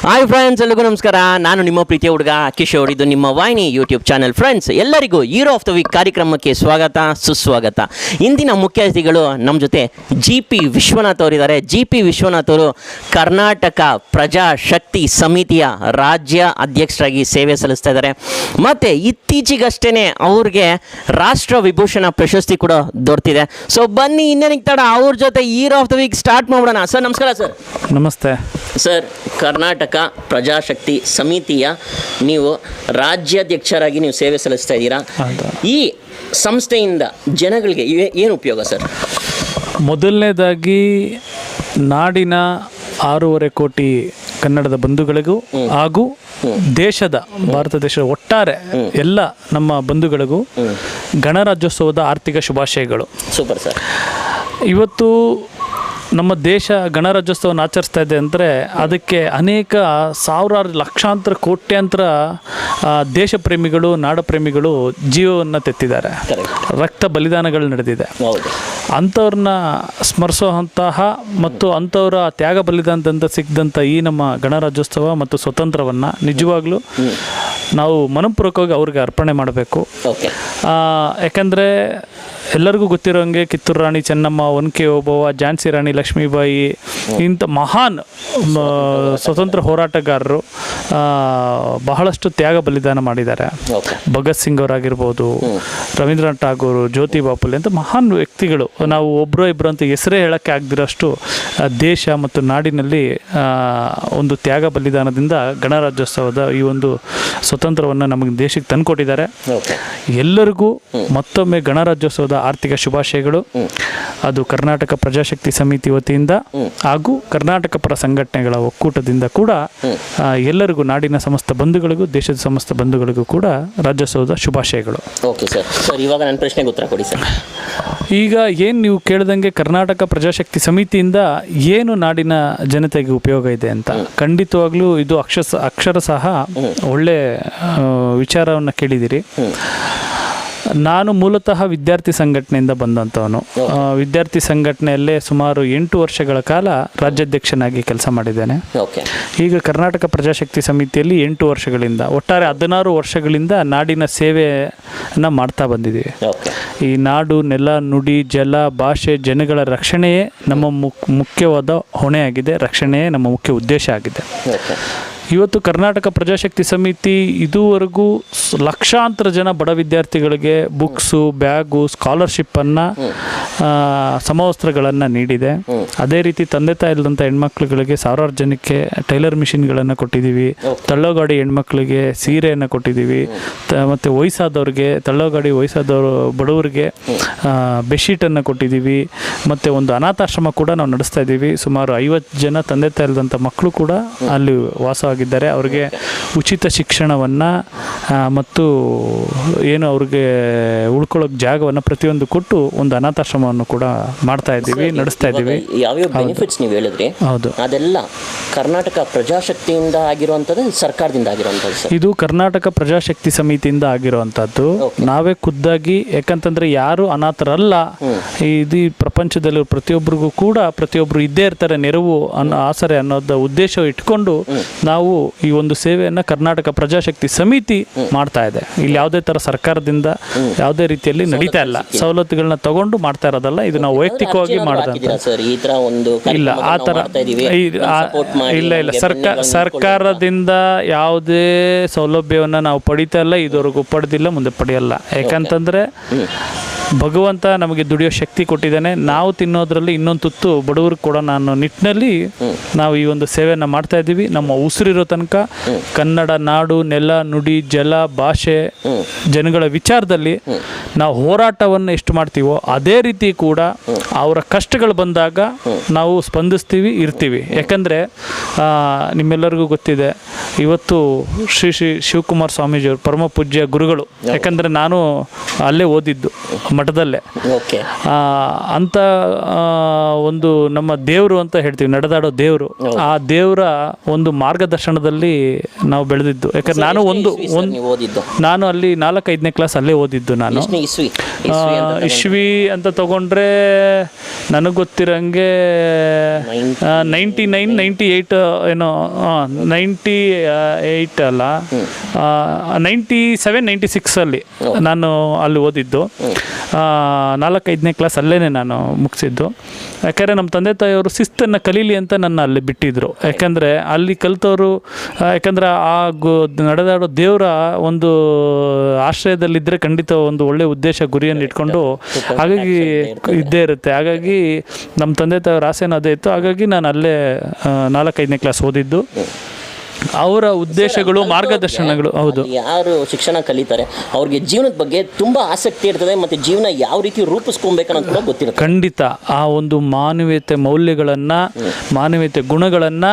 Hi friends, ಎಲ್ಲರಿಗೂ ನಮಸ್ಕಾರ. ನಾನು ನಿಮ್ಮ ಪ್ರೀತಿಯ ಹುಡುಗ ಕಿಶೋರ್. ಇದು ನಿಮ್ಮ ವಾಹಿನಿ ಯೂಟ್ಯೂಬ್ ಚಾನಲ್. ಫ್ರೆಂಡ್ಸ್, ಎಲ್ಲರಿಗೂ ಹೀರೋ ಆಫ್ ದ ವೀಕ್ ಕಾರ್ಯಕ್ರಮಕ್ಕೆ ಸ್ವಾಗತ ಸುಸ್ವಾಗತ. ಇಂದಿನ ಮುಖ್ಯ ಅತಿಥಿಗಳು ನಮ್ಮ ಜೊತೆ GP ವಿಶ್ವನಾಥ್ ಅವರಿದ್ದಾರೆ. GP ವಿಶ್ವನಾಥ್ ಅವರು ಕರ್ನಾಟಕ ಪ್ರಜಾಶಕ್ತಿ ಸಮಿತಿಯ ರಾಜ್ಯ ಅಧ್ಯಕ್ಷರಾಗಿ ಸೇವೆ ಸಲ್ಲಿಸ್ತಾ ಇದ್ದಾರೆ. ಮತ್ತು ಇತ್ತೀಚೆಗಷ್ಟೇ ಅವ್ರಿಗೆ ರಾಷ್ಟ್ರ ವಿಭೂಷಣ ಪ್ರಶಸ್ತಿ ಕೂಡ ದೊರೆತಿದೆ. ಸೊ ಬನ್ನಿ, ಇನ್ನೇನಿಗೆ ತಡ ಅವ್ರ ಜೊತೆ hero of the week start ಮಾಡೋಣ. ಸರ್ ನಮಸ್ಕಾರ. ಸರ್ ನಮಸ್ತೆ ಸರ್, ಕರ್ನಾಟಕ ಪ್ರಜಾಶಕ್ತಿ ಸಮಿತಿಯ ನೀವು ರಾಜ್ಯಾಧ್ಯಕ್ಷರಾಗಿ ನೀವು ಸೇವೆ ಸಲ್ಲಿಸ್ತಾ ಇದ್ದೀರಾ. ಈ ಸಂಸ್ಥೆಯಿಂದ ಜನಗಳಿಗೆ ಏನು ಉಪಯೋಗ ಸರ್? ಮೊದಲನೇದಾಗಿ ನಾಡಿನ 6.5 ಕೋಟಿ ಕನ್ನಡದ ಬಂಧುಗಳಿಗೂ ಹಾಗೂ ದೇಶದ ಭಾರತ ದೇಶದ ಒಟ್ಟಾರೆ ಎಲ್ಲ ನಮ್ಮ ಬಂಧುಗಳಿಗೂ ಗಣರಾಜ್ಯೋತ್ಸವದ ಆರ್ಥಿಕ ಶುಭಾಶಯಗಳು. Super sir. ಇವತ್ತು ನಮ್ಮ ದೇಶ ಗಣರಾಜ್ಯೋತ್ಸವವನ್ನು ಆಚರಿಸ್ತಾ ಇದೆ ಅಂದರೆ ಅದಕ್ಕೆ ಅನೇಕ ಸಾವಿರಾರು ಲಕ್ಷಾಂತರ ಕೋಟ್ಯಾಂತರ ದೇಶ ಪ್ರೇಮಿಗಳು ನಾಡ ಪ್ರೇಮಿಗಳು ಜೀವವನ್ನು ತೆತ್ತಿದ್ದಾರೆ. ರಕ್ತ ಬಲಿದಾನಗಳು ನಡೆದಿದೆ. ಅಂಥವ್ರನ್ನ ಸ್ಮರಿಸುವಂತಹ ಮತ್ತು ಅಂಥವರ ತ್ಯಾಗ ಬಲಿದಾನದಿಂದ ಸಿಕ್ಕಿದಂಥ ಈ ನಮ್ಮ ಗಣರಾಜ್ಯೋತ್ಸವ ಮತ್ತು ಸ್ವತಂತ್ರವನ್ನು ನಿಜವಾಗ್ಲೂ ನಾವು ಮನಪೂರ್ವಕವಾಗಿ ಅವ್ರಿಗೆ ಅರ್ಪಣೆ ಮಾಡಬೇಕು. ಯಾಕಂದರೆ ಎಲ್ಲರಿಗೂ ಗೊತ್ತಿರೋಂಗೆ ಕಿತ್ತೂರು ರಾಣಿ ಚೆನ್ನಮ್ಮ, ಒನಕೆ ಓಬವ್ವ, ಝಾನ್ಸಿ ರಾಣಿ ಲಕ್ಷ್ಮೀಬಾಯಿ ಇಂಥ ಮಹಾನ್ ಸ್ವತಂತ್ರ ಹೋರಾಟಗಾರರು ಬಹಳಷ್ಟು ತ್ಯಾಗ ಬಲಿದಾನ ಮಾಡಿದ್ದಾರೆ. ಭಗತ್ ಸಿಂಗ್ ಅವರಾಗಿರ್ಬೋದು, ರವೀಂದ್ರನಾಥ್ ಠಾಗೂರು, ಜ್ಯೋತಿ ಬಾಪುಲೆ ಅಂತ ಮಹಾನ್ ವ್ಯಕ್ತಿಗಳು. ನಾವು ಒಬ್ಬರು ಇಬ್ಬರು ಅಂತ ಹೆಸರೇ ಹೇಳೋಕ್ಕೆ ಆಗದಿರೋಷ್ಟು ದೇಶ ಮತ್ತು ನಾಡಿನಲ್ಲಿ ಒಂದು ತ್ಯಾಗ ಬಲಿದಾನದಿಂದ ಗಣರಾಜ್ಯೋತ್ಸವದ ಈ ಒಂದು ಸ್ವತಂತ್ರವನ್ನು ನಮಗೆ ದೇಶಕ್ಕೆ ತಂದುಕೊಟ್ಟಿದ್ದಾರೆ. ಎಲ್ಲರಿಗೂ ಮತ್ತೊಮ್ಮೆ ಗಣರಾಜ್ಯೋತ್ಸವದ ಆರ್ಥಿಕ ಶುಭಾಶಯಗಳು. ಅದು ಕರ್ನಾಟಕ ಪ್ರಜಾಶಕ್ತಿ ಸಮಿತಿ ವತಿಯಿಂದ ಹಾಗೂ ಕರ್ನಾಟಕ ಪರ ಸಂಘಟನೆಗಳ ಒಕ್ಕೂಟದಿಂದ ಕೂಡ ಎಲ್ಲರಿಗೂ, ನಾಡಿನ ಸಮಸ್ತ ಬಂಧುಗಳಿಗೂ ದೇಶದ ಸಮಸ್ತ ಬಂಧುಗಳಿಗೂ ಕೂಡ ರಾಜ್ಯೋತ್ಸವದ ಶುಭಾಶಯಗಳು. Okay sir. ಸರ್, ಇವಾಗ ನನ್ನ ಪ್ರಶ್ನೆಗೆ ಉತ್ತರ ಕೊಡಿ ಸರ್. ಈಗ ಏನು ನೀವು ಕೇಳಿದಂಗೆ ಕರ್ನಾಟಕ ಪ್ರಜಾಶಕ್ತಿ ಸಮಿತಿಯಿಂದ ಏನು ನಾಡಿನ ಜನತೆಗೆ ಉಪಯೋಗ ಇದೆ ಅಂತ, ಖಂಡಿತವಾಗ್ಲೂ ಇದು ಅಕ್ಷರಶಃ ಒಳ್ಳೆ ವಿಚಾರವನ್ನು ಕೇಳಿದಿರಿ. ನಾನು ಮೂಲತಃ ವಿದ್ಯಾರ್ಥಿ ಸಂಘಟನೆಯಿಂದ ಬಂದಂಥವನು. ವಿದ್ಯಾರ್ಥಿ ಸಂಘಟನೆಯಲ್ಲೇ ಸುಮಾರು 8 ವರ್ಷಗಳ ಕಾಲ ರಾಜ್ಯಾಧ್ಯಕ್ಷನಾಗಿ ಕೆಲಸ ಮಾಡಿದ್ದೇನೆ. ಈಗ ಕರ್ನಾಟಕ ಪ್ರಜಾಶಕ್ತಿ ಸಮಿತಿಯಲ್ಲಿ 8 ವರ್ಷಗಳಿಂದ, ಒಟ್ಟಾರೆ 16 ವರ್ಷಗಳಿಂದ ನಾಡಿನ ಸೇವೆಯನ್ನು ಮಾಡ್ತಾ ಬಂದಿದ್ದೀವಿ. ಈ ನಾಡು, ನೆಲ, ನುಡಿ, ಜಲ, ಭಾಷೆ, ಜನಗಳ ರಕ್ಷಣೆಯೇ ನಮ್ಮ ಮುಖ್ಯವಾದ ಹೊಣೆಯಾಗಿದೆ. ರಕ್ಷಣೆಯೇ ನಮ್ಮ ಮುಖ್ಯ ಉದ್ದೇಶ ಆಗಿದೆ. ಇವತ್ತು ಕರ್ನಾಟಕ ಪ್ರಜಾಶಕ್ತಿ ಸಮಿತಿ ಇದುವರೆಗೂ ಲಕ್ಷಾಂತರ ಜನ ಬಡ ವಿದ್ಯಾರ್ಥಿಗಳಿಗೆ ಬುಕ್ಸು, ಬ್ಯಾಗು, ಸ್ಕಾಲರ್ಶಿಪ್ಪನ್ನು, ಸಮವಸ್ತ್ರಗಳನ್ನು ನೀಡಿದೆ. ಅದೇ ರೀತಿ ತಂದೆ ತಾಯಿ ಇಲ್ಲದಂಥ ಹೆಣ್ಮಕ್ಳುಗಳಿಗೆ ಸಾವಿರಾರು ಜನಕ್ಕೆ ಟೈಲರ್ ಮಿಷಿನ್ಗಳನ್ನು ಕೊಟ್ಟಿದ್ದೀವಿ. ತಳ್ಳೋಗಾಡಿ ಹೆಣ್ಮಕ್ಳಿಗೆ ಸೀರೆಯನ್ನು ಕೊಟ್ಟಿದ್ದೀವಿ. ಮತ್ತು ವಯಸ್ಸಾದವ್ರಿಗೆ, ತಳ್ಳೋಗಾಡಿ ವಯಸ್ಸಾದವರು ಬಡವರಿಗೆ ಬೆಡ್ಶೀಟನ್ನು ಕೊಟ್ಟಿದ್ದೀವಿ. ಮತ್ತು ಒಂದು ಅನಾಥಾಶ್ರಮ ಕೂಡ ನಾವು ನಡೆಸ್ತಾ ಇದ್ದೀವಿ. ಸುಮಾರು 50 ಜನ ತಂದೆ ತಾಯಿ ಇಲ್ಲದಂಥ ಮಕ್ಕಳು ಕೂಡ ಅಲ್ಲಿ ವಾಸವಾಗಿದ್ದಾರೆ. ಅವರಿಗೆ ಉಚಿತ ಶಿಕ್ಷಣವನ್ನು ಮತ್ತು ಏನು ಅವ್ರಿಗೆ ಉಳ್ಕೊಳ್ಳೋಕೆ ಜಾಗವನ್ನು ಪ್ರತಿಯೊಂದು ಕೊಟ್ಟು ಒಂದು ಅನಾಥಾಶ್ರಮವನ್ನು ಕೂಡ ಮಾಡ್ತಾ ಇದ್ದೀವಿ, ನಡೆಸ್ತಾ ಇದ್ದೀವಿ. ಯಾವ್ಯಾವ ಬೆನಿಫಿಟ್ಸ್ ನೀವು ಹೇಳಿದ್ರಿ? ಹೌದು, ಅದೆಲ್ಲ ಕರ್ನಾಟಕ ಪ್ರಜಾಶಕ್ತಿಯಿಂದ ಆಗಿರುವಂಥದ್ದು, ಸರ್ಕಾರದಿಂದ ಆಗಿರುವಂಥದ್ದು? ಇದು ಕರ್ನಾಟಕ ಪ್ರಜಾಶಕ್ತಿ ಸಮಿತಿಯಿಂದ ಆಗಿರುವಂಥದ್ದು. ನಾವೇ ಖುದ್ದಾಗಿ, ಯಾಕಂತಂದ್ರೆ ಯಾರು ಅನಾಥರಲ್ಲ. ಇದು ಪ್ರಪಂಚದಲ್ಲಿ ಪ್ರತಿಯೊಬ್ಬರಿಗೂ ಕೂಡ ಪ್ರತಿಯೊಬ್ಬರು ಇದ್ದೇ ಇರ್ತಾರೆ, ನೆರವು ಅನ್ನೋ ಆಸರೆ ಅನ್ನೋದ ಉದ್ದೇಶ ಇಟ್ಕೊಂಡು ನಾವು ಈ ಒಂದು ಸೇವೆಯನ್ನು ಕರ್ನಾಟಕ ಪ್ರಜಾಶಕ್ತಿ ಸಮಿತಿ ಮಾಡ್ತಾ ಇದೆ. ಇಲ್ಲಿ ಯಾವುದೇ ಥರ ಸರ್ಕಾರದಿಂದ ಯಾವುದೇ ರೀತಿಯಲ್ಲಿ ನಡೀತಾ ಇಲ್ಲ, ಸವಲತ್ತುಗಳನ್ನ ತಗೊಂಡು ಮಾಡ್ತಾ ಇರೋದಲ್ಲ. ಇದು ನಾವು ವೈಯಕ್ತಿಕವಾಗಿ ಮಾಡಿದಂಥ ಇಲ್ಲ, ಆ ಥರ ಇಲ್ಲ. ಸರ್ಕಾರದಿಂದ ಯಾವುದೇ ಸೌಲಭ್ಯವನ್ನು ನಾವು ಪಡಿತಾ ಇಲ್ಲ, ಇದುವರೆಗೂ ಪಡೆದಿಲ್ಲ, ಮುಂದೆ ಪಡೆಯಲ್ಲ. ಯಾಕಂತಂದರೆ ಭಗವಂತ ನಮಗೆ ದುಡಿಯೋ ಶಕ್ತಿ ಕೊಟ್ಟಿದ್ದಾನೆ. ನಾವು ತಿನ್ನೋದ್ರಲ್ಲಿ ಇನ್ನೊಂದು ತುತ್ತು ಬಡವ್ರಿಗೆ ಕೊಡೋಣ ಅನ್ನೋ ನಿಟ್ಟಿನಲ್ಲಿ ನಾವು ಈ ಒಂದು ಸೇವೆಯನ್ನು ಮಾಡ್ತಾ ಇದ್ದೀವಿ. ನಮ್ಮ ಉಸಿರಿರೋ ತನಕ ಕನ್ನಡ ನಾಡು, ನೆಲ, ನುಡಿ, ಜಲ, ಭಾಷೆ, ಜನಗಳ ವಿಚಾರದಲ್ಲಿ ನಾವು ಹೋರಾಟವನ್ನು ಎಷ್ಟು ಮಾಡ್ತೀವೋ ಅದೇ ರೀತಿ ಕೂಡ ಅವರ ಕಷ್ಟಗಳು ಬಂದಾಗ ನಾವು ಸ್ಪಂದಿಸ್ತೀವಿ, ಇರ್ತೀವಿ. ಯಾಕಂದರೆ ನಿಮ್ಮೆಲ್ಲರಿಗೂ ಗೊತ್ತಿದೆ, ಇವತ್ತು ಶ್ರೀ ಶಿವಕುಮಾರ ಸ್ವಾಮೀಜಿಯವರು ಪರಮ ಪೂಜ್ಯ ಗುರುಗಳು. ಯಾಕಂದರೆ ನಾನು ಅಲ್ಲೇ ಓದಿದ್ದು, ಮಠದಲ್ಲೇ. ಓಕೆ. ಅಂತ ಒಂದು ನಮ್ಮ ದೇವರು ಅಂತ ಹೇಳ್ತೀವಿ, ನಡೆದಾಡೋ ದೇವರು. ಆ ದೇವರ ಒಂದು ಮಾರ್ಗದರ್ಶನದಲ್ಲಿ ನಾವು ಬೆಳೆದಿದ್ದು. ಯಾಕಂದ್ರೆ ನಾನು ಅಲ್ಲಿ 4-5ನೇ ಕ್ಲಾಸ್ ಅಲ್ಲೇ ಓದಿದ್ದು. ನಾನು ಇಸ್ವಿ ಅಂತ ತಗೊಂಡ್ರೆ ನನಗೆ ಗೊತ್ತಿರಂಗೆ 98 ಏನೋ, 98 ಅಲ್ಲ, 97-96 ಅಲ್ಲಿ ನಾನು ಅಲ್ಲಿ ಓದಿದ್ದು. 4-5ನೇ ಕ್ಲಾಸ್ ಅಲ್ಲೇ ನಾನು ಮುಗಿಸಿದ್ದು. ಯಾಕಂದರೆ ನಮ್ಮ ತಂದೆ ತಾಯಿಯವರು ಶಿಸ್ತನ್ನು ಕಲೀಲಿ ಅಂತ ನನ್ನ ಅಲ್ಲಿ ಬಿಟ್ಟಿದ್ರು. ಯಾಕಂದರೆ ಅಲ್ಲಿ ಕಲಿತವರು, ಯಾಕಂದರೆ ಆ ನಡೆದಾಡೋ ದೇವರ ಒಂದು ಆಶ್ರಯದಲ್ಲಿದ್ದರೆ ಖಂಡಿತ ಒಂದು ಒಳ್ಳೆಯ ಉದ್ದೇಶ ಗುರಿಯನ್ನು ಇಟ್ಕೊಂಡು ಹಾಗಾಗಿ ಇದ್ದೇ ಇರುತ್ತೆ. ಹಾಗಾಗಿ ನಮ್ಮ ತಂದೆ ತಾಯಿಯವ್ರ ಆಸೆನೂ ಅದೇ ಇತ್ತು. ಹಾಗಾಗಿ ನಾನು ಅಲ್ಲೇ 4-5ನೇ ಕ್ಲಾಸ್ ಓದಿದ್ದು. ಅವರ ಉದ್ದೇಶಗಳು, ಮಾರ್ಗದರ್ಶನಗಳು. ಹೌದು, ಯಾರು ಶಿಕ್ಷಣ ಕಲಿತಾರೆ ಅವ್ರಿಗೆ ಜೀವನದ ಬಗ್ಗೆ ತುಂಬ ಆಸಕ್ತಿ ಇರ್ತದೆ, ಮತ್ತು ಜೀವನ ಯಾವ ರೀತಿ ರೂಪಿಸ್ಕೊಬೇಕನ್ನೋದು ಕೂಡ ಗೊತ್ತಿರುತ್ತೆ. ಖಂಡಿತ ಆ ಒಂದು ಮಾನವೀಯತೆ ಮೌಲ್ಯಗಳನ್ನು, ಮಾನವೀಯತೆ ಗುಣಗಳನ್ನು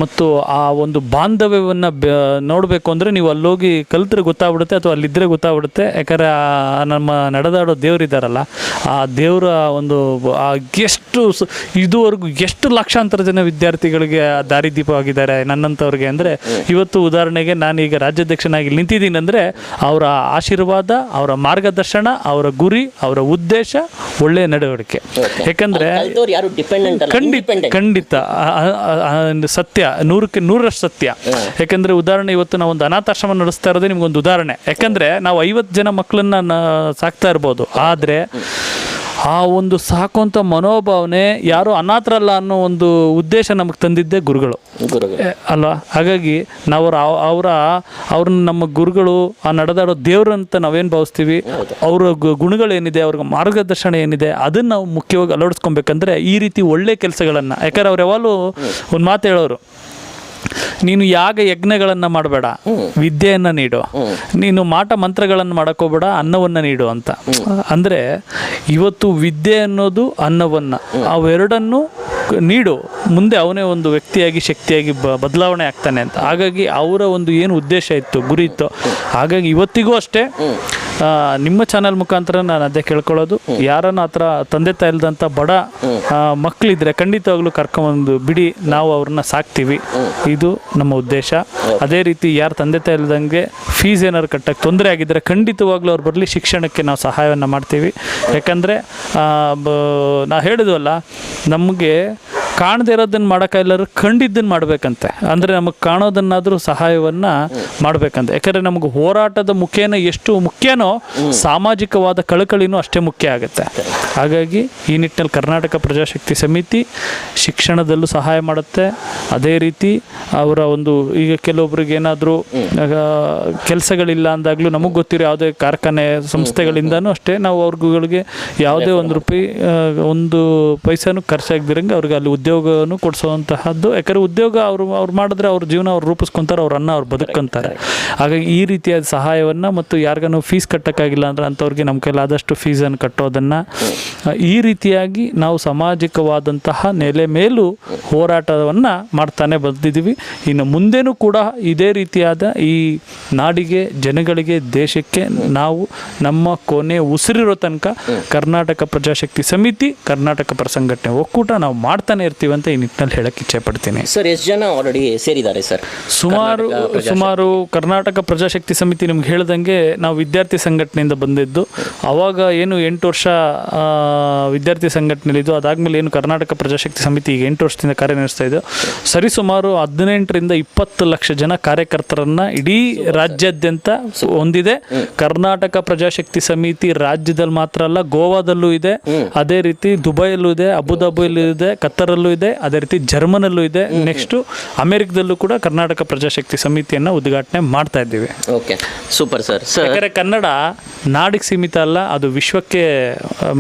ಮತ್ತು ಆ ಒಂದು ಬಾಂಧವ್ಯವನ್ನು ನೋಡಬೇಕು ಅಂದರೆ ನೀವು ಅಲ್ಲೋಗಿ ಕಲಿತ್ರೆ ಗೊತ್ತಾಗ್ಬಿಡುತ್ತೆ, ಅಥವಾ ಅಲ್ಲಿದ್ದರೆ ಗೊತ್ತಾಗ್ಬಿಡುತ್ತೆ. ಯಾಕಂದರೆ ನಮ್ಮ ನಡೆದಾಡೋ ದೇವರಿದ್ದಾರಲ್ಲ, ಆ ದೇವರ ಒಂದು ಇದುವರೆಗೂ ಎಷ್ಟು ಲಕ್ಷಾಂತರ ಜನ ವಿದ್ಯಾರ್ಥಿಗಳಿಗೆ ದಾರಿದೀಪವಾಗಿದ್ದಾರೆ ನನ್ನಂಥವ್ರಿಗೆ. ಅಂದರೆ ಇವತ್ತು ಉದಾಹರಣೆಗೆ ನಾನೀಗ ರಾಜ್ಯಾಧ್ಯಕ್ಷನಾಗಿ ನಿಂತಿದ್ದೀನಿ ಅಂದರೆ ಅವರ ಆಶೀರ್ವಾದ, ಅವರ ಮಾರ್ಗದರ್ಶನ, ಅವರ ಗುರಿ, ಅವರ ಉದ್ದೇಶ, ಒಳ್ಳೆಯ ನಡವಳಿಕೆ. ಯಾಕಂದರೆ ಖಂಡಿತ ಸತ್ಯ, 100% ಸತ್ಯ. ಯಾಕಂದರೆ ಉದಾಹರಣೆ, ಇವತ್ತು ನಾವು ಒಂದು ಅನಾಥಾಶ್ರಮ ನಡೆಸ್ತಾ ಇರೋದೇ ನಿಮ್ಗೊಂದು ಉದಾಹರಣೆ. ಯಾಕಂದರೆ ನಾವು 50 ಜನ ಮಕ್ಕಳನ್ನ ಸಾಕ್ತಾ ಇರ್ಬೋದು, ಆದರೆ ಆ ಒಂದು ಸಾಕುವಂಥ ಮನೋಭಾವನೆ ಯಾರು ಅನಾಥರಲ್ಲ ಅನ್ನೋ ಒಂದು ಉದ್ದೇಶ ನಮಗೆ ತಂದಿದ್ದೇ ಗುರುಗಳು ಅಲ್ವಾ. ಹಾಗಾಗಿ ನಾವು ಅವ್ರನ್ನ ನಮ್ಮ ಗುರುಗಳು, ಆ ನಡೆದಾಡೋ ದೇವ್ರಂತ ನಾವೇನು ಭಾವಿಸ್ತೀವಿ, ಅವರ ಗುಣಗಳೇನಿದೆ, ಅವ್ರಿಗೆ ಮಾರ್ಗದರ್ಶನ ಏನಿದೆ, ಅದನ್ನು ನಾವು ಮುಖ್ಯವಾಗಿ ಅಳವಡಿಸ್ಕೊಬೇಕಂದ್ರೆ ಈ ರೀತಿ ಒಳ್ಳೆ ಕೆಲಸಗಳನ್ನು. ಯಾಕಂದ್ರೆ ಅವ್ರು ಯಾವಾಗಲೂ ಒಂದು ಮಾತು ಹೇಳೋರು, ನೀನು ಯಾಗ ಯಜ್ಞಗಳನ್ನು ಮಾಡಬೇಡ, ವಿದ್ಯೆಯನ್ನು ನೀಡು. ನೀನು ಮಾಟ ಮಂತ್ರಗಳನ್ನು ಮಾಡೋಕ್ಕೋಗ್ಬೇಡ, ಅನ್ನವನ್ನು ನೀಡು ಅಂತ. ಅಂದರೆ ಇವತ್ತು ವಿದ್ಯೆ ಅನ್ನೋದು, ಅನ್ನವನ್ನು, ಅವೆರಡನ್ನು ನೀಡು, ಮುಂದೆ ಅವನೇ ಒಂದು ವ್ಯಕ್ತಿಯಾಗಿ, ಶಕ್ತಿಯಾಗಿ ಬದಲಾವಣೆ ಆಗ್ತಾನೆ ಅಂತ. ಹಾಗಾಗಿ ಅವರ ಒಂದು ಏನು ಉದ್ದೇಶ ಇತ್ತು, ಗುರಿ ಇತ್ತು. ಹಾಗಾಗಿ ಇವತ್ತಿಗೂ ಅಷ್ಟೇ ನಿಮ್ಮ ಚಾನಲ್ ಮುಖಾಂತರ ನಾನು ಅದೇ ಕೇಳ್ಕೊಳ್ಳೋದು, ಯಾರನ್ನ ಹತ್ರ ತಂದೆ ತಾಯಿ ಇಲ್ದಂಥ ಬಡ ಮಕ್ಕಳಿದ್ರೆ ಖಂಡಿತವಾಗ್ಲೂ ಕರ್ಕೊಂಬಂದು ಬಿಡಿ, ನಾವು ಅವ್ರನ್ನ ಸಾಕ್ತೀವಿ. ಇದು ನಮ್ಮ ಉದ್ದೇಶ. ಅದೇ ರೀತಿ ಯಾರು ತಂದೆ ತಾಯಿ ಇಲ್ದಂಗೆ ಫೀಸ್ ಏನಾದ್ರು ಕಟ್ಟಕ್ಕೆ ತೊಂದರೆ ಆಗಿದ್ದರೆ ಖಂಡಿತವಾಗ್ಲೂ ಅವ್ರು ಬರಲಿ, ಶಿಕ್ಷಣಕ್ಕೆ ನಾವು ಸಹಾಯವನ್ನು ಮಾಡ್ತೀವಿ. ಯಾಕಂದರೆ ನಾ ಹೇಳಿದ್ವಲ್ಲ, ನಮಗೆ ಕಾಣದೇ ಇರೋದನ್ನು ಮಾಡೋಕ್ಕಾಗಿಲ್ಲರೂ ಕಂಡಿದ್ದನ್ನು ಮಾಡಬೇಕಂತೆ. ಅಂದರೆ ನಮಗೆ ಕಾಣೋದನ್ನಾದರೂ ಸಹಾಯವನ್ನು ಮಾಡಬೇಕಂತೆ. ಯಾಕಂದರೆ ನಮಗೆ ಹೋರಾಟದ ಮುಖೇನ ಎಷ್ಟು ಮುಖ್ಯನೋ, ಸಾಮಾಜಿಕವಾದ ಕಳಕಳಿನೂ ಅಷ್ಟೇ ಮುಖ್ಯ ಆಗುತ್ತೆ. ಹಾಗಾಗಿ ಈ ನಿಟ್ಟಿನಲ್ಲಿ ಕರ್ನಾಟಕ ಪ್ರಜಾಶಕ್ತಿ ಸಮಿತಿ ಶಿಕ್ಷಣದಲ್ಲೂ ಸಹಾಯ ಮಾಡುತ್ತೆ. ಅದೇ ರೀತಿ ಅವರ ಒಂದು, ಈಗ ಕೆಲವೊಬ್ರಿಗೆ ಏನಾದರೂ ಕೆಲಸಗಳಿಲ್ಲ ಅಂದಾಗಲೂ ನಮಗೆ ಗೊತ್ತಿರೋ ಯಾವುದೇ ಕಾರ್ಖಾನೆ ಸಂಸ್ಥೆಗಳಿಂದನೂ ಅಷ್ಟೇ ನಾವು ಅವ್ರಗಳಿಗೆ ಯಾವುದೇ ಒಂದು ಪೈಸಾನು ಖರ್ಚಾಗದಿರಂಗೆ ಅವ್ರಿಗೆ ಅಲ್ಲಿ ಉದ್ಯೋಗನೂ ಕೊಡಿಸೋವಂತಹದ್ದು. ಯಾಕಂದರೆ ಉದ್ಯೋಗ ಅವ್ರು ಮಾಡಿದ್ರೆ ಅವ್ರ ಜೀವನ ಅವ್ರು ರೂಪಿಸ್ಕೊತಾರೆ, ಅವ್ರನ್ನ ಅವ್ರು ಬದುಕೊಂತಾರೆ. ಹಾಗಾಗಿ ಈ ರೀತಿಯಾದ ಸಹಾಯವನ್ನು, ಮತ್ತು ಯಾರಿಗಾನು ಫೀಸ್ ಕಟ್ಟೋಕ್ಕಾಗಿಲ್ಲ ಅಂದರೆ ಅಂಥವ್ರಿಗೆ ನಮ್ಮ ಕೈಲಾದಷ್ಟು ಫೀಸನ್ನು ಕಟ್ಟೋದನ್ನು, ಈ ರೀತಿಯಾಗಿ ನಾವು ಸಾಮಾಜಿಕವಾದಂತಹ ನೆಲೆ ಮೇಲೂ ಹೋರಾಟವನ್ನು ಮಾಡ್ತಾನೆ ಬಂದಿದ್ದೀವಿ. ಇನ್ನು ಮುಂದೇನೂ ಕೂಡ ಇದೇ ರೀತಿಯಾದ ಈ ನಾಡಿಗೆ, ಜನಗಳಿಗೆ, ದೇಶಕ್ಕೆ ನಾವು ನಮ್ಮ ಕೊನೆ ಉಸಿರಿರೋ ತನಕ ಕರ್ನಾಟಕ ಪ್ರಜಾಶಕ್ತಿ ಸಮಿತಿ, ಕರ್ನಾಟಕ ಪರ ಸಂಘಟನೆ ಒಕ್ಕೂಟ ನಾವು ಮಾಡ್ತಾನೆ ಇರ್ತೀವಿ ಅಂತ ಈ ನಿಟ್ಟಿನಲ್ಲಿ ಹೇಳಕ್ಕೆ ಇಚ್ಛೆ ಪಡ್ತೀನಿ. ಸರ್, ಎಷ್ಟು ಜನ ಆಲ್ರೆಡಿ ಸೇರಿದ್ದಾರೆ ಸರ್? ಸುಮಾರು ಕರ್ನಾಟಕ ಪ್ರಜಾಶಕ್ತಿ ಸಮಿತಿ ನಿಮ್ಗೆ ಹೇಳ್ದಂಗೆ ನಾವು ವಿದ್ಯಾರ್ಥಿ ಸಂಘಟನೆಯಿಂದ ಬಂದಿದ್ದು. ಅವಾಗ ಏನು 8 ವರ್ಷ ವಿದ್ಯಾರ್ಥಿ ಸಂಘಟನೆಯಲ್ಲಿದ್ದು, ಅದಾದಮೇಲೆ ಏನು ಕರ್ನಾಟಕ ಪ್ರಜಾಶಕ್ತಿ ಸಮಿತಿ ಈಗ 8 ವರ್ಷದಿಂದ ಕಾರ್ಯನಿರ್ವಹಿಸ್ತಾ ಇದೆ. ಸರಿಸುಮಾರು 18ರಿಂದ 20 ಲಕ್ಷ ಜನ ಕಾರ್ಯಕರ್ತರನ್ನು ಇಡೀ ರಾಜ್ಯಾದ್ಯಂತ ಹೊಂದಿದೆ. ಕರ್ನಾಟಕ ಪ್ರಜಾಶಕ್ತಿ ಸಮಿತಿ ರಾಜ್ಯದಲ್ಲಿ ಮಾತ್ರ ಅಲ್ಲ, ಗೋವಾದಲ್ಲೂ ಇದೆ, ಅದೇ ರೀತಿ ದುಬೈಯಲ್ಲೂ ಇದೆ, ಅಬುದಾಬಿಯಲ್ಲೂ ಇದೆ, ಕತ್ತರಲ್ಲೂ ಇದೆ, ಅದೇ ರೀತಿ ಜರ್ಮನಲ್ಲೂ ಇದೆ. ನೆಕ್ಸ್ಟು ಅಮೆರಿಕದಲ್ಲೂ ಕೂಡ ಕರ್ನಾಟಕ ಪ್ರಜಾಶಕ್ತಿ ಸಮಿತಿಯನ್ನು ಉದ್ಘಾಟನೆ ಮಾಡ್ತಾ ಇದ್ದೀವಿ. Okay, super sir. ಯಾಕಂದರೆ ಕನ್ನಡ ನಾಡಿಗೆ ಸೀಮಿತ ಅಲ್ಲ, ಅದು ವಿಶ್ವಕ್ಕೆ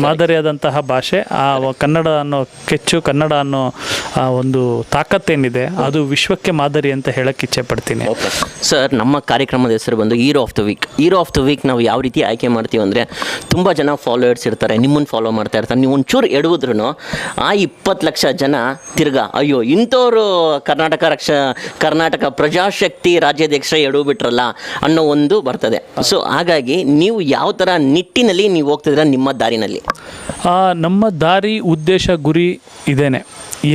ಮಾದರಿಯಾದಂತಹ ಭಾಷೆ. ಆ ಕನ್ನಡ ಅನ್ನೋ ಕೆಚ್ಚು, ಕನ್ನಡ ಅನ್ನೋ ಒಂದು ತಾಕತ್ತೇನಿದೆ, ಅದು ವಿಶ್ವಕ್ಕೆ ಮಾದರಿ ಅಂತ ಹೇಳಕ್ಕೆ ಇಚ್ಛೆ ಪಡ್ತೀನಿ. ಓಕೆ ಸರ್, ನಮ್ಮ ಕಾರ್ಯಕ್ರಮದ ಹೆಸರು ಬಂದು hero of the week. Hero of the week ನಾವು ಯಾವ ರೀತಿ ಆಯ್ಕೆ ಮಾಡ್ತೀವಿ ಅಂದರೆ, ತುಂಬ ಜನ ಫಾಲೋವರ್ಸ್ ಇರ್ತಾರೆ, ನಿಮ್ಮನ್ನು ಫಾಲೋ ಮಾಡ್ತಾ ಇರ್ತಾರೆ. ನೀವು ಒಂಚೂರು ಎಡುವುದ್ರೂ ಆ 20 ಲಕ್ಷ ಜನ ತಕ್ಷಣ ತಿರ್ಗಾ ಅಯ್ಯೋ ಇಂಥವ್ರು ಕರ್ನಾಟಕ ಪ್ರಜಾಶಕ್ತಿ ರಾಜ್ಯಾಧ್ಯಕ್ಷ ಎಡವು ಬಿಟ್ರಲ್ಲ ಅನ್ನೋ ಒಂದು ಬರ್ತದೆ. ಸೊ ಹಾಗಾಗಿ ನೀವು ಯಾವ ಥರ ನಿಟ್ಟಿನಲ್ಲಿ ನೀವು ಹೋಗ್ತಿದ್ರ ನಿಮ್ಮ ದಾರಿನಲ್ಲಿ? ನಮ್ಮ ದಾರಿ, ಉದ್ದೇಶ, ಗುರಿ ಇದೇನೆ.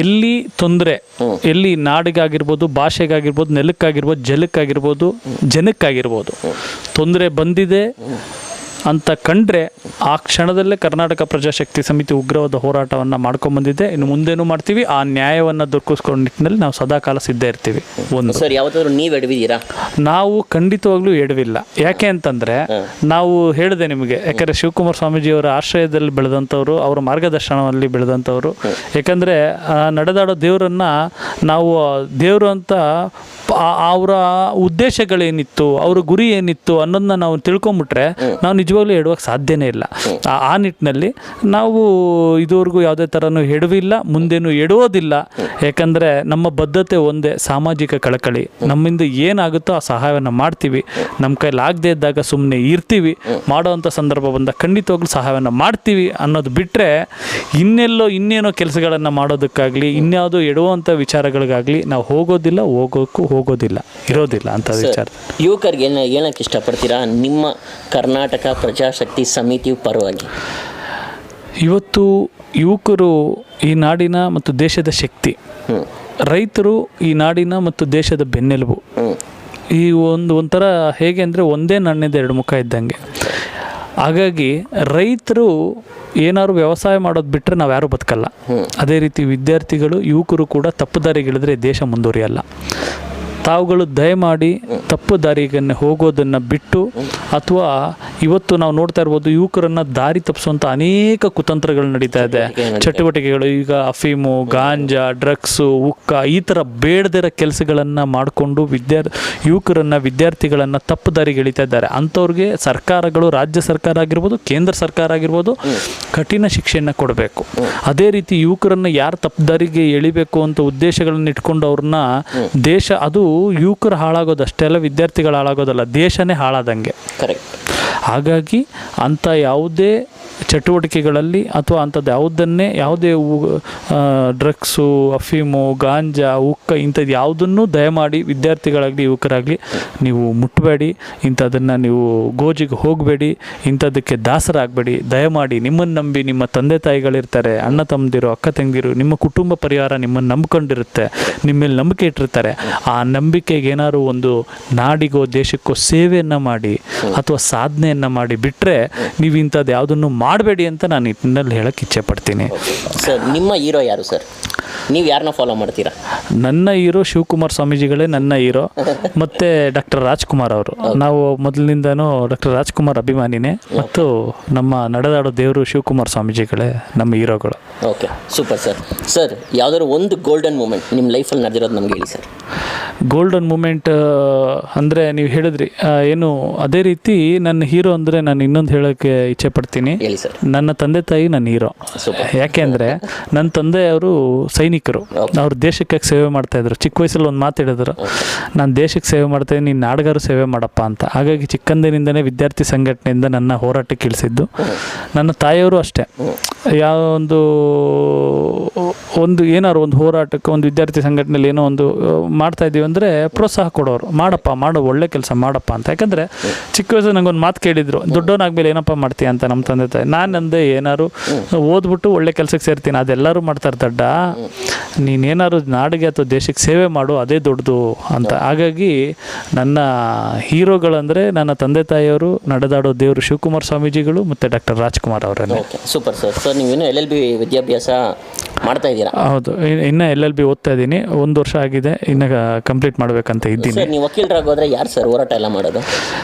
ಎಲ್ಲಿ ತೊಂದರೆ, ಎಲ್ಲಿ ನಾಡಿಗಾಗಿರ್ಬೋದು, ಭಾಷೆಗಾಗಿರ್ಬೋದು, ನೆಲಕ್ಕಾಗಿರ್ಬೋದು, ಜಲಕ್ಕಾಗಿರ್ಬೋದು, ಜನಕ್ಕಾಗಿರ್ಬೋದು ತೊಂದರೆ ಬಂದಿದೆ ಅಂತ ಕಂಡ್ರೆ ಆ ಕ್ಷಣದಲ್ಲೇ ಕರ್ನಾಟಕ ಪ್ರಜಾಶಕ್ತಿ ಸಮಿತಿ ಉಗ್ರವಾದ ಹೋರಾಟವನ್ನು ಮಾಡ್ಕೊಂಡ್ಬಂದಿದೆ. ಇನ್ನು ಮುಂದೇನೂ ಮಾಡ್ತೀವಿ. ಆ ನ್ಯಾಯವನ್ನು ದೊರಕಿಸ್ಕೊಂಡು ನಿಟ್ಟಿನಲ್ಲಿ ನಾವು ಸದಾಕಾಲ ಸಿದ್ಧ ಇರ್ತೀವಿ. ಒಂದು ಸರ್, ಯಾವತ್ತಾದ್ರೂ ನೀವು ಎಡವಿದ್ದೀರಾ? ನಾವು ಖಂಡಿತವಾಗ್ಲೂ ಎಡವಿಲ್ಲ. ಯಾಕೆ ಅಂತಂದರೆ ನಾವು ಹೇಳಿದೆ ನಿಮಗೆ, ಯಾಕಂದರೆ ಶಿವಕುಮಾರ ಸ್ವಾಮೀಜಿಯವರ ಆಶ್ರಯದಲ್ಲಿ ಬೆಳೆದಂಥವ್ರು, ಅವರ ಮಾರ್ಗದರ್ಶನದಲ್ಲಿ ಬೆಳೆದಂಥವ್ರು. ಯಾಕಂದರೆ ನಡೆದಾಡೋ ದೇವರನ್ನು ನಾವು ದೇವರು ಅಂತ ಅವರ ಉದ್ದೇಶಗಳೇನಿತ್ತು, ಅವ್ರ ಗುರಿ ಏನಿತ್ತು ಅನ್ನೋದನ್ನ ನಾವು ತಿಳ್ಕೊಂಬಿಟ್ರೆ ನಾವು ನಿಜವಾಗ್ಲೂ ಎಡುವಕ್ಕೆ ಸಾಧ್ಯನೇ ಇಲ್ಲ. ಆ ನಿಟ್ಟಿನಲ್ಲಿ ನಾವು ಇದುವರೆಗೂ ಯಾವುದೇ ಥರನೂ ಎಡವಿಲ್ಲ, ಮುಂದೇನು ಎಡುವುದಿಲ್ಲ. ಯಾಕಂದರೆ ನಮ್ಮ ಬದ್ಧತೆ ಒಂದೇ, ಸಾಮಾಜಿಕ ಕಳಕಳಿ. ನಮ್ಮಿಂದ ಏನಾಗುತ್ತೋ ಆ ಸಹಾಯವನ್ನು ಮಾಡ್ತೀವಿ. ನಮ್ಮ ಕೈಲಿ ಆಗದೆ ಇದ್ದಾಗ ಸುಮ್ಮನೆ ಇರ್ತೀವಿ. ಮಾಡೋವಂಥ ಸಂದರ್ಭ ಬಂದಾಗ ಖಂಡಿತವಾಗ್ಲೂ ಸಹಾಯವನ್ನು ಮಾಡ್ತೀವಿ ಅನ್ನೋದು ಬಿಟ್ಟರೆ ಇನ್ನೇನೋ ಕೆಲಸಗಳನ್ನು ಮಾಡೋದಕ್ಕಾಗಲಿ, ಇನ್ಯಾವುದೋ ಎಡುವಂಥ ವಿಚಾರಗಳಿಗಾಗಲಿ ನಾವು ಹೋಗೋದಿಲ್ಲ, ಹೋಗೋದಿಲ್ಲ, ಇರೋದಿಲ್ಲ ಅಂತ ವಿಚಾರ. ಯುವಕರಿಗೆ ಏನಕ್ಕೆ ಇಷ್ಟಪಡ್ತೀರಾ ನಿಮ್ಮ ಕರ್ನಾಟಕ ಪ್ರಜಾಶಕ್ತಿ ಸಮಿತಿ ಪರವಾಗಿ? ಇವತ್ತು ಯುವಕರು ಈ ನಾಡಿನ ಮತ್ತು ದೇಶದ ಶಕ್ತಿ, ರೈತರು ಈ ನಾಡಿನ ಮತ್ತು ದೇಶದ ಬೆನ್ನೆಲುಬು. ಈ ಒಂಥರ ಹೇಗೆ ಅಂದರೆ ಒಂದೇ ನಾಣ್ಯದ ಎರಡು ಮುಖ ಇದ್ದಂಗೆ. ಹಾಗಾಗಿ ರೈತರು ಏನಾದ್ರು ವ್ಯವಸಾಯ ಮಾಡೋದು ಬಿಟ್ಟರೆ ನಾವು ಯಾರೂ ಬದುಕಲ್ಲ. ಅದೇ ರೀತಿ ವಿದ್ಯಾರ್ಥಿಗಳು, ಯುವಕರು ಕೂಡ ತಪ್ಪು ದಾರಿಗಿಳಿದ್ರೆ ದೇಶ ಮುಂದುವರಿಯಲ್ಲ. ತಾವುಗಳು ದಯಮಾಡಿ ತಪ್ಪು ದಾರಿಗೆ ಹೋಗೋದನ್ನು ಬಿಟ್ಟು, ಅಥವಾ ಇವತ್ತು ನಾವು ನೋಡ್ತಾ ಇರ್ಬೋದು ಯುವಕರನ್ನು ದಾರಿ ತಪ್ಪಿಸುವಂಥ ಅನೇಕ ಕುತಂತ್ರಗಳು ನಡೀತಾ ಇದೆ, ಚಟುವಟಿಕೆಗಳು. ಈಗ ಅಫೀಮು, ಗಾಂಜಾ, ಡ್ರಗ್ಸು, ಹುಕ್ಕ, ಈ ಥರ ಬೇಡದಿರೋ ಕೆಲಸಗಳನ್ನು ಮಾಡಿಕೊಂಡು ಯುವಕರನ್ನು, ವಿದ್ಯಾರ್ಥಿಗಳನ್ನು ತಪ್ಪು ದಾರಿಗೆ ಎಳಿತಾ ಇದ್ದಾರೆ. ಅಂಥವ್ರಿಗೆ ಸರ್ಕಾರಗಳು, ರಾಜ್ಯ ಸರ್ಕಾರ ಆಗಿರ್ಬೋದು, ಕೇಂದ್ರ ಸರ್ಕಾರ ಆಗಿರ್ಬೋದು, ಕಠಿಣ ಶಿಕ್ಷೆಯನ್ನು ಕೊಡಬೇಕು. ಅದೇ ರೀತಿ ಯುವಕರನ್ನು ಯಾರು ತಪ್ಪು ದಾರಿಗೆ ಎಳಿಬೇಕು ಅಂತ ಉದ್ದೇಶಗಳನ್ನು ಇಟ್ಕೊಂಡು ಅವ್ರನ್ನ ದೇಶ, ಅದು ಯುವಕರು ಹಾಳಾಗೋದಷ್ಟೇ ಅಲ್ಲ, ವಿದ್ಯಾರ್ಥಿಗಳು ಹಾಳಾಗೋದಲ್ಲ, ದೇಶನೇ ಹಾಳಾದಂಗೆ. ಕರೆಕ್ಟ್. ಹಾಗಾಗಿ ಅಂಥ ಯಾವುದೇ ಚಟುವಟಿಕೆಗಳಲ್ಲಿ ಅಥವಾ ಅಂಥದ್ದು ಯಾವುದೇ ಡ್ರಗ್ಸು, ಅಫೀಮು, ಗಾಂಜಾ, ಹುಕ್ಕ ಇಂಥದ್ದು ಯಾವುದನ್ನು ದಯಮಾಡಿ ವಿದ್ಯಾರ್ಥಿಗಳಾಗಲಿ ಯುವಕರಾಗಲಿ ನೀವು ಮುಟ್ಟಬೇಡಿ. ಇಂಥದನ್ನು ನೀವು ಗೋಜಿಗೆ ಹೋಗಬೇಡಿ, ಇಂಥದ್ದಕ್ಕೆ ದಾಸರಾಗಬೇಡಿ. ದಯಮಾಡಿ ನಿಮ್ಮನ್ನು ನಂಬಿ ನಿಮ್ಮ ತಂದೆ ತಾಯಿಗಳಿರ್ತಾರೆ, ಅಣ್ಣ ತಮ್ಮದಿರು, ಅಕ್ಕ ತಂಗಿರು, ನಿಮ್ಮ ಕುಟುಂಬ ಪರಿವಾರ ನಿಮ್ಮನ್ನು ನಂಬ್ಕೊಂಡಿರುತ್ತೆ, ನಿಮ್ಮ ಮೇಲೆ ನಂಬಿಕೆ ಇಟ್ಟಿರ್ತಾರೆ. ಆ ನಂಬಿಕೆಗೆ ಏನಾದ್ರು ಒಂದು ನಾಡಿಗೋ ದೇಶಕ್ಕೋ ಸೇವೆಯನ್ನು ಮಾಡಿ ಅಥವಾ ಸಾಧನೆಯನ್ನು ಮಾಡಿ ಬಿಟ್ಟರೆ ನೀವು ಇಂಥದ್ದು ಯಾವುದನ್ನು ಮಾಡಬೇಡಿ ಅಂತ ನಾನು ನಿಟ್ಟಿನಲ್ಲಿ ಹೇಳಕ್ಕೆ ಇಚ್ಛೆ ಪಡ್ತೀನಿ. ಸರ್, ನಿಮ್ಮ ಹೀರೋ ಯಾರು ಸರ್? ನೀವು ಯಾರನ್ನ ಫಾಲೋ ಮಾಡ್ತೀರಾ? ನನ್ನ ಹೀರೋ ಶಿವಕುಮಾರ್ ಸ್ವಾಮೀಜಿಗಳೇ ನನ್ನ ಹೀರೋ, ಮತ್ತು ಡಾಕ್ಟರ್ ರಾಜ್ಕುಮಾರ್ ಅವರು. ನಾವು ಮೊದಲಿನಿಂದನೂ ಡಾಕ್ಟರ್ ರಾಜ್ಕುಮಾರ್ ಅಭಿಮಾನಿನೇ, ಮತ್ತು ನಮ್ಮ ನಡೆದಾಡೋ ದೇವರು ಶಿವಕುಮಾರ್ ಸ್ವಾಮೀಜಿಗಳೇ ನಮ್ಮ ಹೀರೋಗಳು. Okay, super sir. ಸರ್, ಯಾವುದಾದ್ರು ಒಂದು ಗೋಲ್ಡನ್ ಮೂಮೆಂಟ್ ನಿಮ್ಮ ಲೈಫಲ್ಲಿ ನಡೆದಿರೋದು ನಮ್ಗೆ ಹೇಳಿ ಸರ್. ಗೋಲ್ಡನ್ ಮೂಮೆಂಟ್ ಅಂದರೆ ನೀವು ಹೇಳಿದ್ರಿ ಏನು, ಅದೇ ರೀತಿ ನನ್ನ ಹೀರೋ ಅಂದರೆ ನಾನು ಇನ್ನೊಂದು ಹೇಳೋಕ್ಕೆ ಇಚ್ಛೆ ಪಡ್ತೀನಿ. ಹೇಳಿ ಸರ್. ನನ್ನ ತಂದೆ ತಾಯಿ ನನ್ನ ಹೀರೋ. ಯಾಕೆ ಅಂದರೆ ನನ್ನ ತಂದೆಯವರು ಸೈನಿಕರು, ಅವ್ರು ದೇಶಕ್ಕೆ ಸೇವೆ ಮಾಡ್ತಾಯಿದ್ರು. ಚಿಕ್ಕ ವಯಸ್ಸಲ್ಲಿ ಒಂದು ಮಾತು ಹೇಳಿದ್ರು, ನಾನು ದೇಶಕ್ಕೆ ಸೇವೆ ಮಾಡ್ತಾಯಿದ್ದೀನಿ, ನೀನು ನಾಡಿಗಾರು ಸೇವೆ ಮಾಡಪ್ಪ ಅಂತ. ಹಾಗಾಗಿ ಚಿಕ್ಕಂದಿನಿಂದನೇ ವಿದ್ಯಾರ್ಥಿ ಸಂಘಟನೆಯಿಂದ ನನ್ನ ಹೋರಾಟಕ್ಕೆ ಇಳಿಸಿದ್ದು. ನನ್ನ ತಾಯಿಯವರು ಅಷ್ಟೇ, ಯಾವ ಒಂದು ಏನಾದ್ರು ಒಂದು ಹೋರಾಟಕ್ಕೆ, ಒಂದು ವಿದ್ಯಾರ್ಥಿ ಸಂಘಟನೆಯಲ್ಲಿ ಏನೋ ಒಂದು ಮಾಡ್ತಾ ಇದ್ದೀವಿ ಅಂದರೆ ಪ್ರೋತ್ಸಾಹ ಕೊಡೋರು, ಮಾಡಪ್ಪ, ಮಾಡು, ಒಳ್ಳೆ ಕೆಲಸ ಮಾಡಪ್ಪ ಅಂತ. ಯಾಕಂದರೆ ಚಿಕ್ಕ ವಯಸ್ಸು ನಂಗೊಂದು ಮಾತು ಕೇಳಿದ್ರು, ದೊಡ್ಡವನಾದ್ಮೇಲೆ ಏನಪ್ಪ ಮಾಡ್ತೀಯ ಅಂತ ನಮ್ಮ ತಂದೆ ತಾಯಿ. ನಾನಂದೆ, ಏನಾರು ಓದ್ಬಿಟ್ಟು ಒಳ್ಳೆ ಕೆಲಸಕ್ಕೆ ಸೇರ್ತೀನಿ, ಅದೆಲ್ಲರೂ ಮಾಡ್ತಾರೆ ದಡ್ಡ, ನೀನೇನಾದ್ರು ನಾಡಿಗೆ ಅಥವಾ ದೇಶಕ್ಕೆ ಸೇವೆ ಮಾಡು, ಅದೇ ದೊಡ್ಡದು ಅಂತ. ಹಾಗಾಗಿ ನನ್ನ ಹೀರೋಗಳಂದರೆ ನನ್ನ ತಂದೆ ತಾಯಿಯವರು, ನಡೆದಾಡೋ ದೇವರು ಶಿವಕುಮಾರ್ ಸ್ವಾಮೀಜಿಗಳು ಮತ್ತು ಡಾಕ್ಟರ್ ರಾಜ್ಕುಮಾರ್ ಅವರೇ. Super sir. ಸರ್, ನೀವೇನು LLB ವಿದ್ಯಾಭ್ಯಾಸ ಮಾಡ್ತಾ ಇದ್ದೀರಾ? ಹೌದು, ಇನ್ನು LLB ಓದ್ತಾ ಇದ್ದೀನಿ. 1 ವರ್ಷ ಆಗಿದೆ, ಇನ್ನು ಕಂಪ್ಲೀಟ್ ಮಾಡಬೇಕಂತ ಇದ್ದೀನಿ. ಸರ್, ನೀವು ವಕೀಲರಾಗೋದ್ರೆ ಯಾರು ಸರ್ ಹೋರಾಟ ಎಲ್ಲ ಮಾಡೋದು?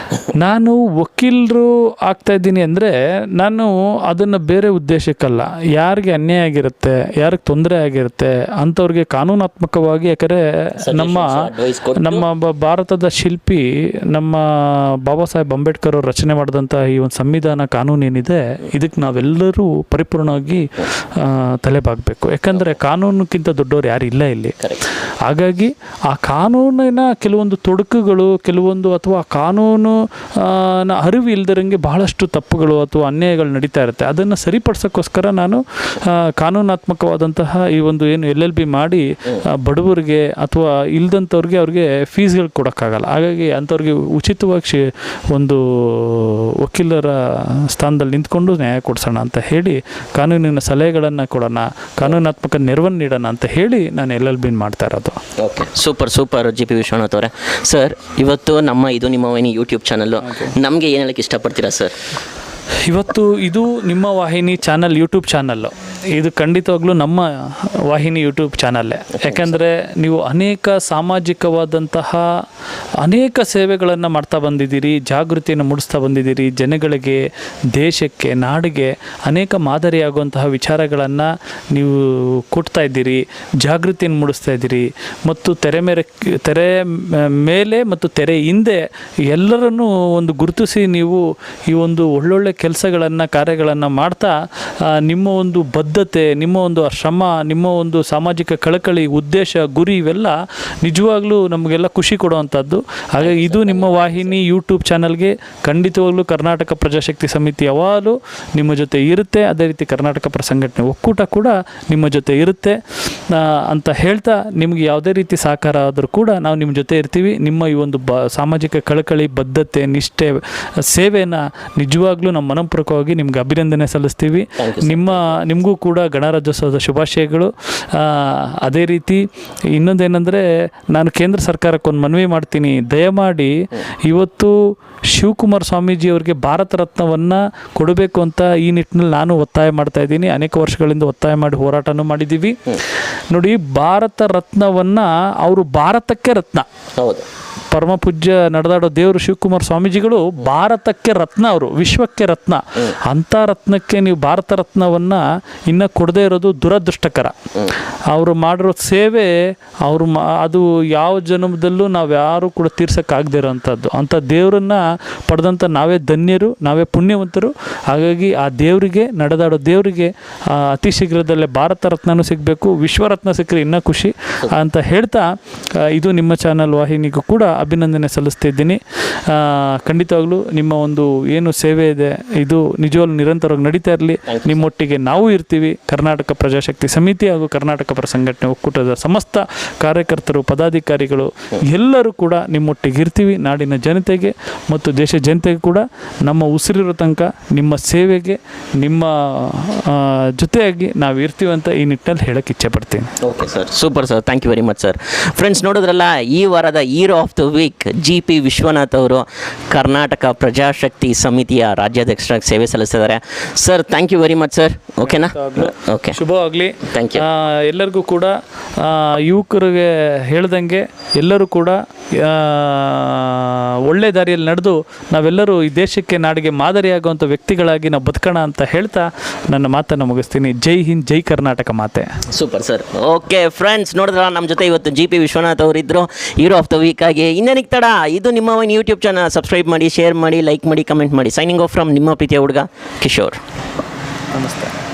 ನಾನು ವಕೀಲರು ಆಗ್ತಾ ಇದ್ದೀನಿ ಅಂದರೆ ನಾನು ಅದನ್ನು ಬೇರೆ ಉದ್ದೇಶಕ್ಕಲ್ಲ, ಯಾರಿಗೆ ಅನ್ಯಾಯ ಆಗಿರುತ್ತೆ, ಯಾರಿಗೆ ತೊಂದರೆ ಆಗಿರುತ್ತೆ ಅಂಥವ್ರಿಗೆ ಕಾನೂನಾತ್ಮಕವಾಗಿ. ಯಾಕಂದರೆ ನಮ್ಮ ಭಾರತದ ಶಿಲ್ಪಿ ನಮ್ಮ ಬಾಬಾ ಸಾಹೇಬ್ ಅಂಬೇಡ್ಕರ್ ಅವರು ರಚನೆ ಮಾಡಿದಂಥ ಈ ಒಂದು ಸಂವಿಧಾನ ಕಾನೂನು ಏನಿದೆ, ಇದಕ್ಕೆ ನಾವೆಲ್ಲರೂ ಪರಿಪೂರ್ಣವಾಗಿ ತಲೆಬಾಗಬೇಕು. ಯಾಕಂದರೆ ಕಾನೂನಕ್ಕಿಂತ ದೊಡ್ಡವ್ರು ಯಾರು ಇಲ್ಲ ಇಲ್ಲಿ. ಹಾಗಾಗಿ ಆ ಕಾನೂನು ಕಾನೂನಿನ ಕೆಲವೊಂದು ತೊಡಕುಗಳು, ಕೆಲವೊಂದು ಅಥವಾ ಕಾನೂನು ಅರಿವು ಇಲ್ದಿರಂಗೆ ಬಹಳಷ್ಟು ತಪ್ಪುಗಳು ಅಥವಾ ಅನ್ಯಾಯಗಳು ನಡೀತಾ ಇರುತ್ತೆ. ಅದನ್ನು ಸರಿಪಡಿಸೋಕ್ಕೋಸ್ಕರ ನಾನು ಕಾನೂನಾತ್ಮಕವಾದಂತಹ ಈ ಒಂದು ಏನು LLB ಮಾಡಿ ಬಡವರಿಗೆ ಅಥವಾ ಇಲ್ದಂಥವ್ರಿಗೆ ಅವ್ರಿಗೆ ಫೀಸ್ಗಳು ಕೊಡೋಕ್ಕಾಗಲ್ಲ. ಹಾಗಾಗಿ ಅಂಥವ್ರಿಗೆ ಉಚಿತವಾಗಿ ಒಂದು ವಕೀಲರ ಸ್ಥಾನದಲ್ಲಿ ನಿಂತ್ಕೊಂಡು ನ್ಯಾಯ ಕೊಡಿಸೋಣ ಅಂತ ಹೇಳಿ ಕಾನೂನಿನ ಸಲಹೆಗಳನ್ನು ಕೊಡೋಣ, ಕಾನೂನಾತ್ಮಕ ನೆರವನ್ನು ನೀಡೋಣ ಅಂತ ಹೇಳಿ ನಾನು LLB ಮಾಡ್ತಾ ಇರೋದು. ಓಕೆ, ಸೂಪರ್ GP ವಿಶ್ವನಾಥ್ ಅವರೇ. ಸರ್, ಇವತ್ತು ನಮ್ಮ ಇದು ನಿಮ್ಮ ವಾಹಿನಿ ಯೂಟ್ಯೂಬ್ ಚಾನಲ್ಲು ನಮಗೆ ಏನು ಹೇಳಕ್ಕೆ ಇಷ್ಟಪಡ್ತೀರಾ ಸರ್? ಇವತ್ತು ಇದು ನಿಮ್ಮ ವಾಹಿನಿ ಚಾನಲ್, ಯೂಟ್ಯೂಬ್ ಚಾನಲ್ಲು ಇದು ಖಂಡಿತವಾಗ್ಲೂ ನಮ್ಮ ವಾಹಿನಿ ಯೂಟ್ಯೂಬ್ ಚಾನಲ್ಲೇ. ಯಾಕೆಂದರೆ ನೀವು ಅನೇಕ ಸಾಮಾಜಿಕವಾದಂತಹ ಅನೇಕ ಸೇವೆಗಳನ್ನು ಮಾಡ್ತಾ ಬಂದಿದ್ದೀರಿ, ಜಾಗೃತಿಯನ್ನು ಮೂಡಿಸ್ತಾ ಬಂದಿದ್ದೀರಿ, ಜನಗಳಿಗೆ, ದೇಶಕ್ಕೆ, ನಾಡಿಗೆ ಅನೇಕ ಮಾದರಿಯಾಗುವಂತಹ ವಿಚಾರಗಳನ್ನು ನೀವು ಕೊಡ್ತಾ ಇದ್ದೀರಿ, ಜಾಗೃತಿಯನ್ನು ಮೂಡಿಸ್ತಾ ಇದ್ದೀರಿ. ಮತ್ತು ತೆರೆ ಮೇಲೆ ಮತ್ತು ತೆರೆ ಹಿಂದೆ ಎಲ್ಲರನ್ನೂ ಒಂದು ಗುರುತಿಸಿ ನೀವು ಈ ಒಂದು ಒಳ್ಳೊಳ್ಳೆ ಕೆಲಸಗಳನ್ನು, ಕಾರ್ಯಗಳನ್ನು ಮಾಡ್ತಾ ನಿಮ್ಮ ಒಂದು ಬದ್ಧತೆ, ನಿಮ್ಮ ಒಂದು ಶ್ರಮ, ನಿಮ್ಮ ಒಂದು ಸಾಮಾಜಿಕ ಕಳಕಳಿ, ಉದ್ದೇಶ, ಗುರಿ ಇವೆಲ್ಲ ನಿಜವಾಗ್ಲೂ ನಮಗೆಲ್ಲ ಖುಷಿ ಕೊಡುವಂಥದ್ದು. ಹಾಗಾಗಿ ಇದು ನಿಮ್ಮ ವಾಹಿನಿ ಯೂಟ್ಯೂಬ್ ಚಾನಲ್ಗೆ ಖಂಡಿತವಾಗ್ಲೂ ಕರ್ನಾಟಕ ಪ್ರಜಾಶಕ್ತಿ ಸಮಿತಿ ಯಾವಾಗಲೂ ನಿಮ್ಮ ಜೊತೆ ಇರುತ್ತೆ. ಅದೇ ರೀತಿ ಕರ್ನಾಟಕ ಪರ ಸಂಘಟನೆ ಒಕ್ಕೂಟ ಕೂಡ ನಿಮ್ಮ ಜೊತೆ ಇರುತ್ತೆ ಅಂತ ಹೇಳ್ತಾ, ನಿಮಗೆ ಯಾವುದೇ ರೀತಿ ಸಹಕಾರ ಆದರೂ ಕೂಡ ನಾವು ನಿಮ್ಮ ಜೊತೆ ಇರ್ತೀವಿ. ನಿಮ್ಮ ಈ ಒಂದು ಸಾಮಾಜಿಕ ಕಳಕಳಿ, ಬದ್ಧತೆ, ನಿಷ್ಠೆ, ಸೇವೆಯನ್ನು ನಿಜವಾಗ್ಲೂ ನಮ್ಮ ಮನಪೂರ್ವಕವಾಗಿ ನಿಮ್ಗೆ ಅಭಿನಂದನೆ ಸಲ್ಲಿಸ್ತೀವಿ. ನಿಮಗೂ ಕೂಡ ಗಣರಾಜ್ಯೋತ್ಸವದ ಶುಭಾಶಯಗಳು. ಅದೇ ರೀತಿ ಇನ್ನೊಂದೇನೆಂದರೆ, ನಾನು ಕೇಂದ್ರ ಸರ್ಕಾರಕ್ಕೆ ಒಂದು ಮನವಿ ಮಾಡ್ತೀನಿ. ದಯಮಾಡಿ ಇವತ್ತು ಶಿವಕುಮಾರ ಸ್ವಾಮೀಜಿ ಅವರಿಗೆ ಭಾರತ ರತ್ನವನ್ನು ಕೊಡಬೇಕು ಅಂತ ಈ ನಿಟ್ಟಿನಲ್ಲಿ ನಾನು ಒತ್ತಾಯ ಮಾಡ್ತಾ ಇದ್ದೀನಿ. ಅನೇಕ ವರ್ಷಗಳಿಂದ ಒತ್ತಾಯ ಮಾಡಿ ಹೋರಾಟನೂ ಮಾಡಿದ್ದೀವಿ. ನೋಡಿ, ಭಾರತ ರತ್ನವನ್ನು ಅವರು ಭಾರತಕ್ಕೆ ರತ್ನ, ಹೌದು, ಪರಮ ಪೂಜ್ಯ ನಡೆದಾಡೋ ದೇವರು ಶಿವಕುಮಾರ ಸ್ವಾಮೀಜಿಗಳು ಭಾರತಕ್ಕೆ ರತ್ನ, ಅವರು ವಿಶ್ವಕ್ಕೆ ರತ್ನ. ಅಂಥ ರತ್ನಕ್ಕೆ ನೀವು ಭಾರತ ರತ್ನವನ್ನು ಇನ್ನೂ ಕೊಡದೇ ಇರೋದು ದುರದೃಷ್ಟಕರ. ಅವರು ಮಾಡಿರೋ ಸೇವೆ ಅದು ಯಾವ ಜನ್ಮದಲ್ಲೂ ನಾವು ಯಾರೂ ಕೂಡ ತೀರ್ಸೋಕ್ಕಾಗದೇ ಇರೋವಂಥದ್ದು. ಅಂಥ ದೇವರನ್ನು ಪಡೆದಂಥ ನಾವೇ ಧನ್ಯರು, ನಾವೇ ಪುಣ್ಯವಂತರು. ಹಾಗಾಗಿ ಆ ದೇವರಿಗೆ, ನಡೆದಾಡೋ ದೇವರಿಗೆ ಅತಿ ಶೀಘ್ರದಲ್ಲೇ ಭಾರತ ರತ್ನನೂ ಸಿಗಬೇಕು, ವಿಶ್ವರತ್ನ ಸಿಕ್ಕರೆ ಇನ್ನೂ ಖುಷಿ ಅಂತ ಹೇಳ್ತಾ, ಇದು ನಿಮ್ಮ ಚಾನಲ್ ವಾಹಿನಿಗೂ ಕೂಡ ಅಭಿನಂದನೆ ಸಲ್ಲಿಸ್ತಿದ್ದೀನಿ. ಖಂಡಿತವಾಗ್ಲೂ ನಿಮ್ಮ ಒಂದು ಏನು ಸೇವೆ ಇದೆ ಇದು ನಿಜವಾಗ್ಲೂ ನಿರಂತರವಾಗಿ ನಡೀತಾ ಇರಲಿ. ನಿಮ್ಮೊಟ್ಟಿಗೆ ನಾವು ಇರ್ತೀವಿ. ಕರ್ನಾಟಕ ಪ್ರಜಾಶಕ್ತಿ ಸಮಿತಿ ಹಾಗೂ ಕರ್ನಾಟಕ ಪರ ಸಂಘಟನೆ ಒಕ್ಕೂಟದ ಸಮಸ್ತ ಕಾರ್ಯಕರ್ತರು, ಪದಾಧಿಕಾರಿಗಳು ಎಲ್ಲರೂ ಕೂಡ ನಿಮ್ಮೊಟ್ಟಿಗೆ ಇರ್ತೀವಿ. ನಾಡಿನ ಜನತೆಗೆ ಮತ್ತು ದೇಶ ಜನತೆಗೆ ಕೂಡ ನಮ್ಮ ಉಸಿರಿರೋ ತನಕ ನಿಮ್ಮ ಸೇವೆಗೆ, ನಿಮ್ಮ ಜೊತೆಯಾಗಿ ನಾವು ಇರ್ತೀವಿ ಅಂತ ಈ ನಿಟ್ಟಿನಲ್ಲಿ ಹೇಳಕ್ಕೆ ಇಚ್ಛೆ ಪಡ್ತೀನಿ. Okay sir, super sir, thank you very much sir. Friends, ನೋಡಿದ್ರಲ್ಲ, ಈ ವಾರದ hero of the week GP Vishwanath ಅವರು ಕರ್ನಾಟಕ ಪ್ರಜಾಶಕ್ತಿ ಸಮಿತಿಯ ರಾಜ್ಯಾಧ್ಯಕ್ಷರಾಗಿ ಸೇವೆ ಸಲ್ಲಿಸಿದ್ದಾರೆ. Sir, thank you very much sir. ಓಕೆನಾ? ಓಕೆ, ಶುಭವಾಗಲಿ. Thank you. ಎಲ್ಲರಿಗೂ ಕೂಡ ಯುವಕರಿಗೆ ಹೇಳ್ದಂಗೆ ಎಲ್ಲರೂ ಕೂಡ ಒಳ್ಳೆ ದಾರಿಯಲ್ಲಿ ನಡೆದು ನಾವೆಲ್ಲರೂ ಈ ದೇಶಕ್ಕೆ, ನಾಡಿಗೆ ಮಾದರಿಯಾಗುವಂಥ ವ್ಯಕ್ತಿಗಳಾಗಿ ನಾವು ಬದುಕೋಣ ಅಂತ ಹೇಳ್ತಾ ನನ್ನ ಮಾತನ್ನು ಮುಗಿಸ್ತೀನಿ. ಜೈ ಹಿಂದ್, ಜೈ ಕರ್ನಾಟಕ ಮಾತೆ. Super sir. ಓಕೆ ಫ್ರೆಂಡ್ಸ್, ನೋಡಿದ್ರ ನಮ್ಮ ಜೊತೆ ಇವತ್ತು GP ವಿಶ್ವನಾಥ್ ಅವರಿದ್ದರು ಹೀರೋ ಆಫ್ ದ ವೀಕ್ ಆಗಿ. ಇನ್ನೇನಿಗೆ ತಡ, ಇದು ನಿಮ್ಮ ಯೂಟ್ಯೂಬ್ ಚಾನಲ್. ಸಬ್ಸ್ಕ್ರೈಬ್ ಮಾಡಿ, ಶೇರ್ ಮಾಡಿ, ಲೈಕ್ ಮಾಡಿ, ಕಮೆಂಟ್ ಮಾಡಿ. ಸೈನಿಂಗ್ ಆಫ್ ಫ್ರಮ್ ನಿಮ್ಮ ಪ್ರೀತಿಯ ಹುಡುಗ ಕಿಶೋರ್. ನಮಸ್ತೆ.